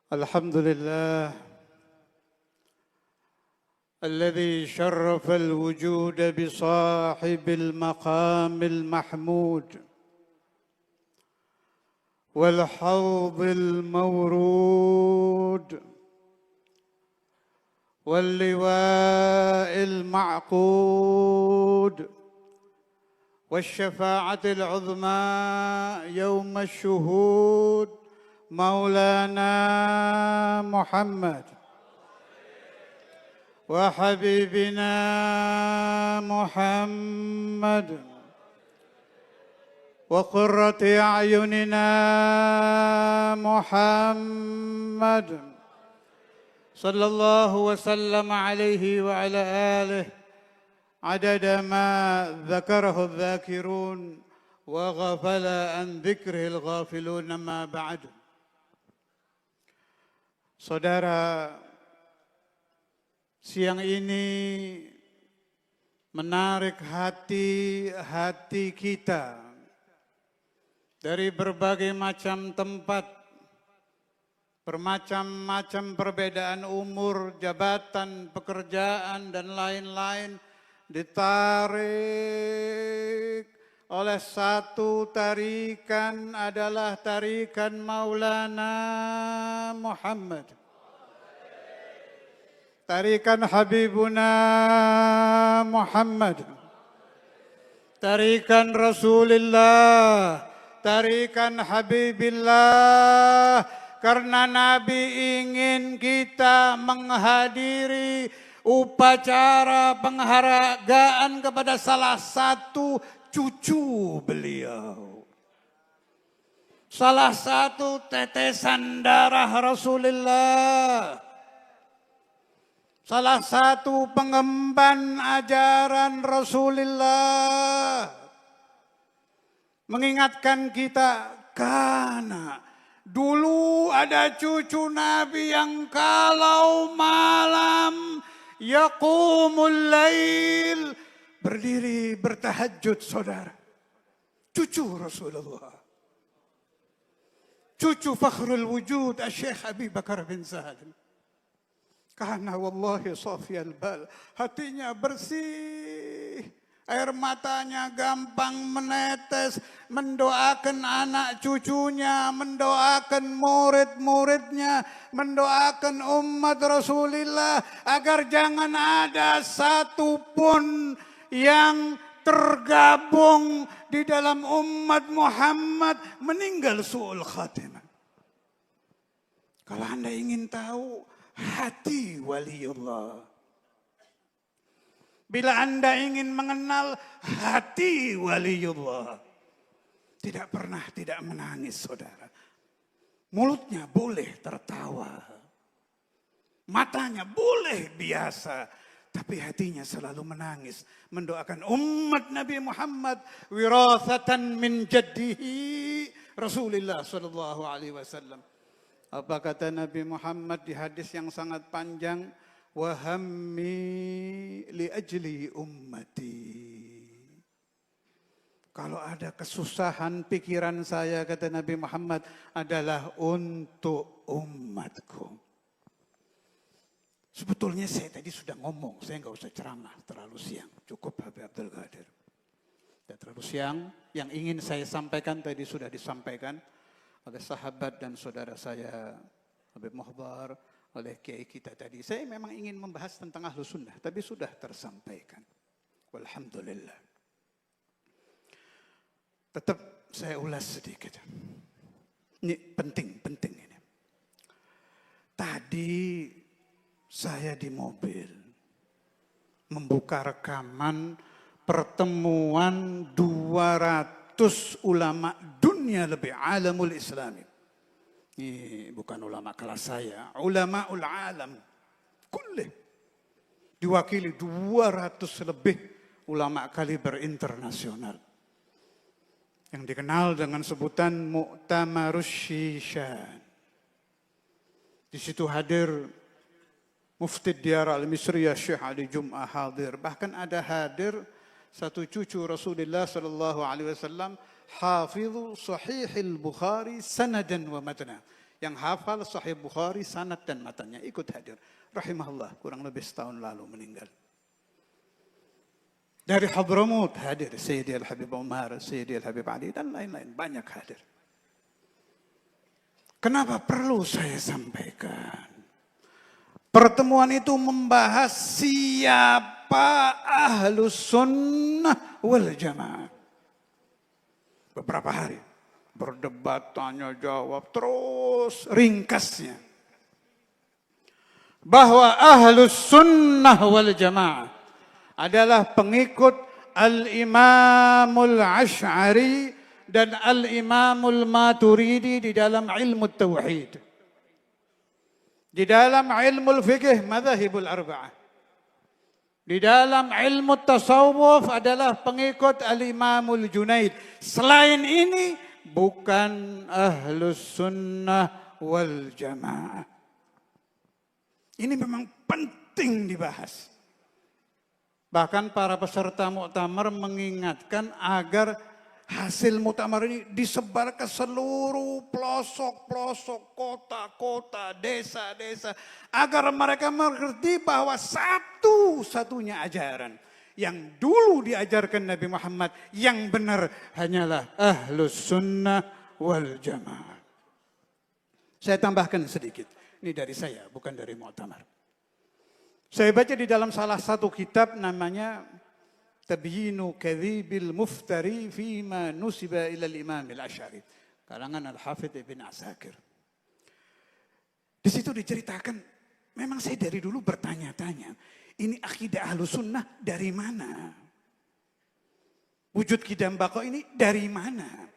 الحمد لله الذي شرف الوجود بصاحب المقام المحمود والحوض المورود واللواء المعقود والشفاعة العظمى يوم الشهود مولانا محمد وحبيبنا محمد وقرة أعيننا محمد صلى الله وسلم عليه وعلى آله عدد ما ذكره الذاكرون وغفل عن ذكره الغافلون ما بعد. Saudara, siang ini menarik hati kita dari berbagai macam tempat, bermacam-macam perbedaan umur, jabatan, pekerjaan, dan lain-lain ditarik oleh satu tarikan adalah tarikan Maulana Muhammad. Tarikan Habibuna Muhammad. Tarikan Rasulullah. Tarikan Habibillah. Karena Nabi ingin kita menghadiri upacara penghargaan kepada salah satu cucu beliau. Salah satu tetesan darah Rasulullah. Salah satu pengemban ajaran Rasulullah. Mengingatkan kita, karena dulu ada cucu Nabi yang kalau malam yaqumul lail, berdiri bertahajud, saudara. Cucu Rasulullah. Cucu Fakhrul Wujud, Syekh Abi Bakar bin Salim. Karena wallahi safiyal bal, hatinya bersih. Air matanya gampang menetes, mendoakan anak cucunya, mendoakan murid-muridnya, mendoakan umat Rasulullah agar jangan ada satupun yang tergabung di dalam umat Muhammad meninggal su'ul khatimah. Kalau Anda ingin tahu hati waliullah, bila Anda ingin mengenal hati waliullah, tidak pernah tidak menangis, saudara. Mulutnya boleh tertawa, matanya boleh biasa, tapi hatinya selalu menangis, mendoakan umat Nabi Muhammad wirathatan min jaddihi Rasulullah sallallahu alaihi wasallam. Apa kata Nabi Muhammad di hadis yang sangat panjang? Wa hammi li ajli ummati. Kalau ada kesusahan pikiran saya, kata Nabi Muhammad, adalah untuk umatku. Sebetulnya saya tadi sudah ngomong, saya nggak usah ceramah terlalu siang. Cukup Habib Abdul Qadir. Tidak terlalu siang, yang ingin saya sampaikan tadi sudah disampaikan oleh sahabat dan saudara saya Habib Muhdar, oleh kiai kita tadi. Saya memang ingin membahas tentang Ahlus Sunnah, tapi sudah tersampaikan. Walhamdulillah. Tetap saya ulas sedikit. Ini penting ini. Tadi saya di mobil membuka rekaman pertemuan 200 ulama dunia lebih alamul islami. Ini bukan ulama kelas saya, ulamaul alam kullih. Diwakili 200 lebih ulama kaliber internasional. Yang dikenal dengan sebutan Mu'tamarus Shishan. Di situ hadir Mufti Diyar Al-Misriyah Syekh Ali Jum'ah hadir. Bahkan ada hadir satu cucu Rasulullah sallallahu alaihi wasallam, Hafidhu Sahihil Bukhari sanadan wa matna, Yang hafal Sahih Bukhari, sanad dan matanya ikut hadir. Rahimahullah, kurang lebih setahun lalu meninggal. Dari Hadramut hadir Sayyidi Al-Habib Umar, Sayyidi Al-Habib Ali, dan lain-lain. Banyak hadir. Kenapa perlu saya sampaikan? Pertemuan itu membahas siapa Ahlus Sunnah wal Jamaah. Beberapa hari. Berdebat, tanya jawab, terus ringkasnya. Bahwa Ahlus Sunnah wal Jamaah adalah pengikut Al-Imamul Asy'ari dan Al-Imamul Maturidi di dalam ilmu Tauhid. Di dalam ilmu fikih madzhabul arba'ah. Di dalam ilmu tasawuf adalah pengikut Al-Imamul Junaid. Selain ini bukan Ahlus Sunnah wal Jamaah. Ini memang penting dibahas. Bahkan para peserta muktamar mengingatkan agar hasil muktamar ini disebar ke seluruh pelosok-pelosok, kota-kota, desa-desa. Agar mereka mengerti bahwa satu-satunya ajaran yang dulu diajarkan Nabi Muhammad yang benar hanyalah Ahlus Sunnah wal Jamaah. Saya tambahkan sedikit. Ini dari saya, bukan dari muktamar. Saya baca di dalam salah satu kitab namanya Tabyinu Kadhibil Muftari Fima Nusiba Ilal Imam Al-Asy'ari. Karangan Al-Hafidh Ibn Asakir. Di situ diceritakan, memang saya dari dulu bertanya-tanya. Ini akidah Ahlus Sunnah dari mana? Wujud Qidam Baqa ini dari mana?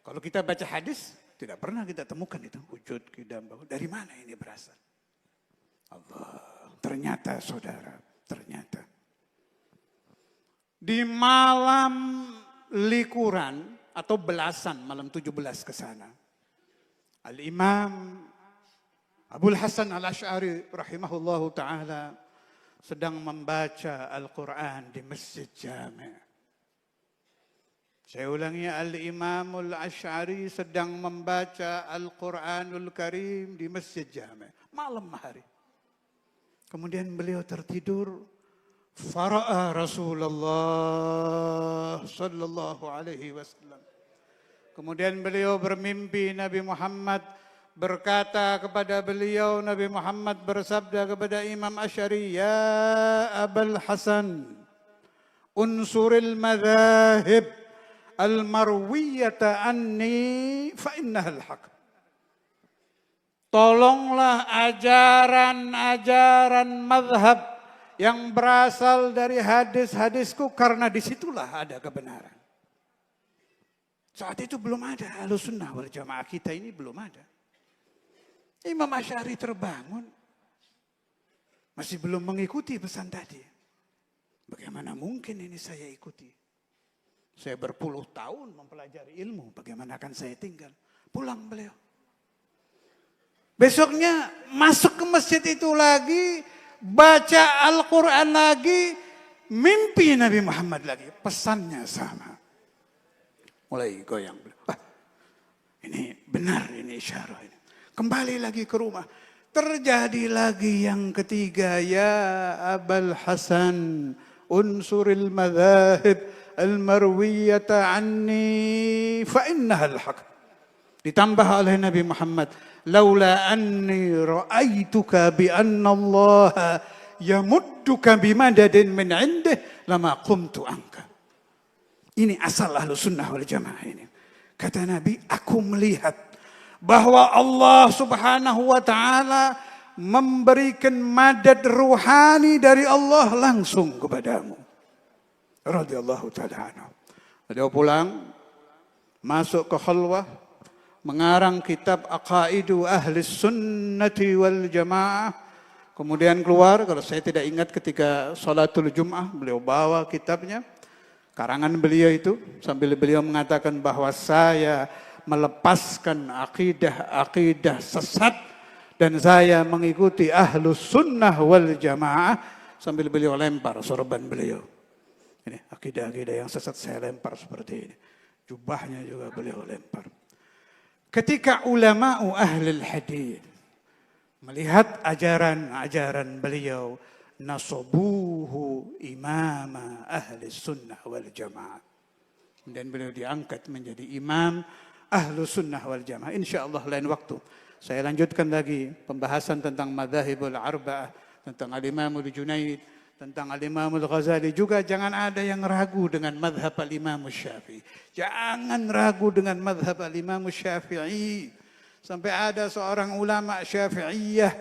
Kalau kita baca hadis, tidak pernah kita temukan itu. Wujud Qidam Baqa, dari mana ini berasal? Allah, ternyata saudara, ternyata. Di malam likuran atau belasan, malam 17 ke sana. Al-Imam Abul Hasan Al-Asy'ari rahimahullahu ta'ala sedang membaca Al-Quran di Masjid Jami'. Saya ulangi, Al-Imamul Asy'ari sedang membaca Al-Quranul Karim di Masjid Jami'. Malam hari. Kemudian beliau tertidur. Fara'a Rasulullah sallallahu alaihi wasallam. Kemudian beliau bermimpi Nabi Muhammad berkata kepada beliau, Nabi Muhammad bersabda kepada Imam Asy'ari, "Ya Abul Hasan, unsuril madzahib al-marwiyata anni fa innaha al-haq." Tolonglah ajaran-ajaran mazhab yang berasal dari hadis-hadisku, karena disitulah ada kebenaran. Saat itu belum ada Ahlus Sunnah wal Jamaah, kita ini belum ada. Imam Asy'ari terbangun, masih belum mengikuti pesan tadi. Bagaimana mungkin ini saya ikuti? Saya berpuluh tahun mempelajari ilmu, bagaimana akan saya tinggal? Pulang beliau. Besoknya masuk ke masjid itu lagi, baca Al-Quran lagi, mimpi Nabi Muhammad lagi. Pesannya sama. Mulai goyang. Ini benar, ini isyarah ini. Kembali lagi ke rumah. Terjadi lagi yang ketiga. Ya Abul Hasan, unsuril madzahib al-marwiyata anni fa innaha al-haq. Ditambah oleh Nabi Muhammad, laula anni ra'aituka bi anna Allah yamudduka bimadadin min indih lama qumtu anka. Ini asal Ahlus Sunnah wal Jamaah ini. Kata Nabi, aku melihat bahwa Allah Subhanahu wa taala memberikan madad ruhani dari Allah langsung kepadamu. Radhiyallahu taala anhu. Beliau pulang, masuk ke khalwah, mengarang kitab Aqaidu Ahli Sunnati wal Jamaah. Kemudian keluar, kalau saya tidak ingat ketika salatul Jum'ah, beliau bawa kitabnya, karangan beliau itu, sambil beliau mengatakan bahwa saya melepaskan akidah-akidah sesat dan saya mengikuti Ahlus Sunnah wal Jamaah, sambil beliau lempar sorban beliau. Ini akidah-akidah yang sesat saya lempar seperti ini. Jubahnya juga beliau lempar. ketika ulama'u ahlul hadis melihat ajaran-ajaran beliau, nasabuhu imama ahli sunnah wal jamaah. Dan beliau diangkat menjadi imam ahlu sunnah wal jamaah. InsyaAllah lain waktu saya lanjutkan lagi pembahasan tentang madzhabul arba'ah, tentang al-Imamul Junaid, tentang al-Imamul Ghazali. Juga jangan ada yang ragu dengan madhab al-Imam Syafi'i. Jangan ragu dengan madhab al-Imam Syafi'i. Sampai ada seorang ulama Syafi'iyah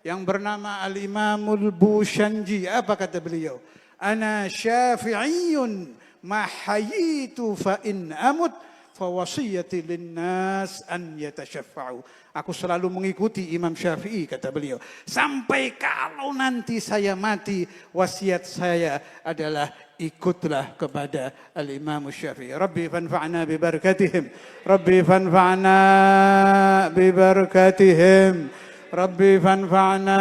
yang bernama Al-Imamul Bushanji. Apa kata beliau? Ana Syafi'iyun ma hayitu fa in amut fa wasiyati linnas an yatasyaffa'u. Aku selalu mengikuti Imam Syafi'i, kata beliau. Sampai kalau nanti saya mati, wasiat saya adalah ikutlah kepada al-Imam Syafi'i. Rabbi fanfa'na bi barakatihim. Rabbi fanfa'na bi barakatihim. Rabbi fanfa'na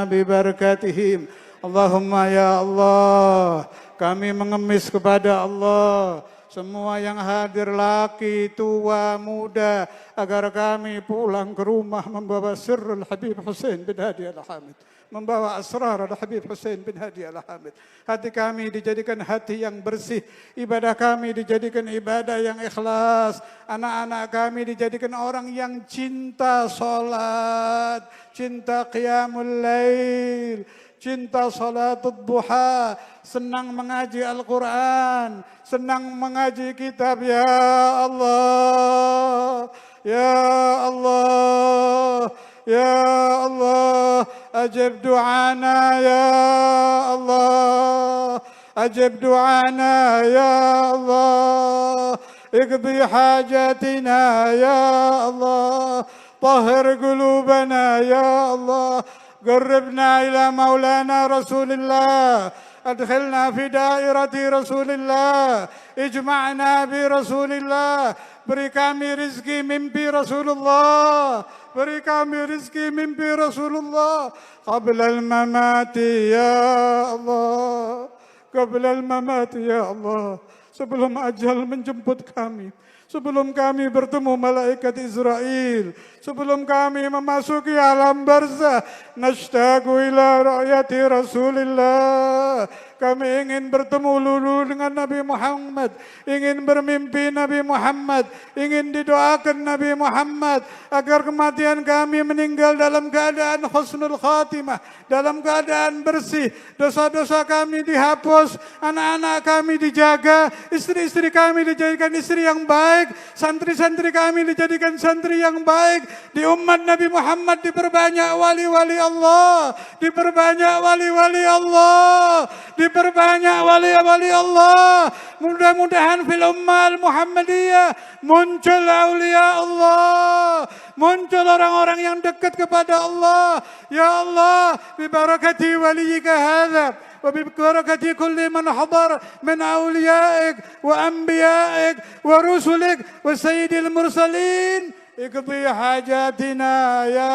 bi barakatihim. Allahumma ya Allah, kami mengemis kepada Allah. Semua yang hadir, laki, tua, muda, agar kami pulang ke rumah membawa sirrul Habib Hussein bin Hadi Al-Hamid. Membawa asrar Al-Habib Hussein bin Hadi Al-Hamid. Hati kami dijadikan hati yang bersih. Ibadah kami dijadikan ibadah yang ikhlas. Anak-anak kami dijadikan orang yang cinta salat, cinta qiyamul lail, cinta salatul duha, senang mengaji Al-Quran, senang mengaji kitab. Ya Allah, Ya Allah, Ya Allah, ajib du'ana Ya Allah, ajib du'ana Ya Allah, iqdi hajatina Ya Allah, tahhir qulubana Ya Allah, قربنا إلى مولانا رسول الله، أدخلنا في دائرة رسول الله، اجمعنا برسول الله. Beri kami rizki mimpi Rasulullah, beri kami rizki mimpi Rasulullah. Qabla al-mamati ya Allah, qabla al-mamati ya Allah, sebelum ajal menjemput kami, sebelum kami bertemu malaikat Israel, sebelum kami memasuki alam barzah, nashtaqu ila ra'yati Rasulillah. Kami ingin bertemu dulu dengan Nabi Muhammad, ingin bermimpi Nabi Muhammad, ingin didoakan Nabi Muhammad agar kematian kami meninggal dalam keadaan husnul khatimah, dalam keadaan bersih, dosa-dosa kami dihapus, anak-anak kami dijaga, istri-istri kami dijadikan istri yang baik, santri-santri kami dijadikan santri yang baik. Di umat Nabi Muhammad diperbanyak wali-wali Allah, diperbanyak wali-wali Allah, diperbanyak wali-wali Allah. Mudah-mudahan fil ummah Muhammadiyah muncul aulia Allah, muncul orang-orang yang dekat kepada Allah. Ya Allah, bi barakati waliyika hadza wa bi barakati kulli man hadar min awliyaik wa anbiyaik wa rusulik wa sayyidil mursalin, iqdi hajatina ya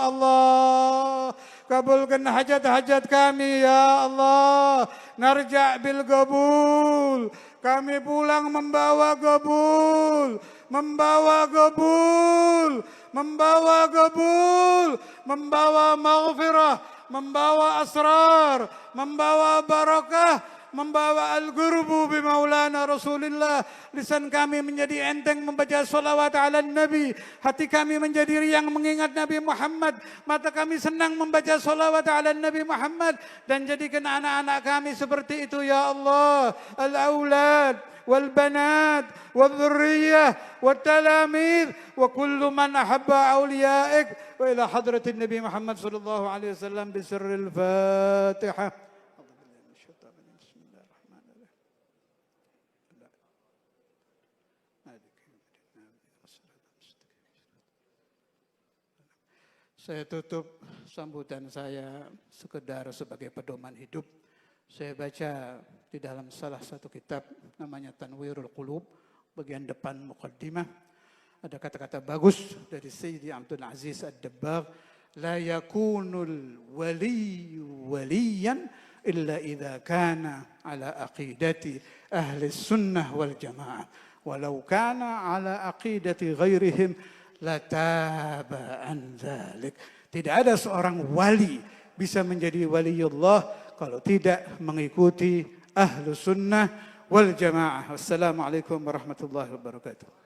Allah. Kabulkan hajat-hajat kami ya Allah. Narja' bil qabul. Kami pulang membawa qabul, membawa qabul, membawa qabul, membawa maghfirah, membawa asrar, membawa barakah, membawa al-qurbu bi maulana Rasulillah. Lisan kami menjadi enteng membaca salawat ala Nabi, hati kami menjadi riang mengingat Nabi Muhammad, mata kami senang membaca salawat ala Nabi Muhammad. Dan jadikan anak-anak kami seperti itu ya Allah. Al-aulad wal banat wal dhurriyyah wat talamid wa kullu man ahabba awliyaik wa ila hadratin Nabi Muhammad sallallahu alaihi wasallam bi sirril Fatihah. Saya tutup sambutan saya sekedar sebagai pedoman hidup. Saya baca di dalam salah satu kitab namanya Tanwirul Qulub, bagian depan muqaddimah, ada kata-kata bagus dari Sayyidi Abdul Aziz Ad-Dabbagh, la yakunul wali waliyan illa idza kana ala aqidati ahli sunnah wal jamaah. walau kana ala aqidati ghairihim lataba an dzalik. Tidak ada seorang wali bisa menjadi waliullah kalau tidak mengikuti Ahlus Sunnah wal Jamaah. Wassalamualaikum warahmatullahi wabarakatuh.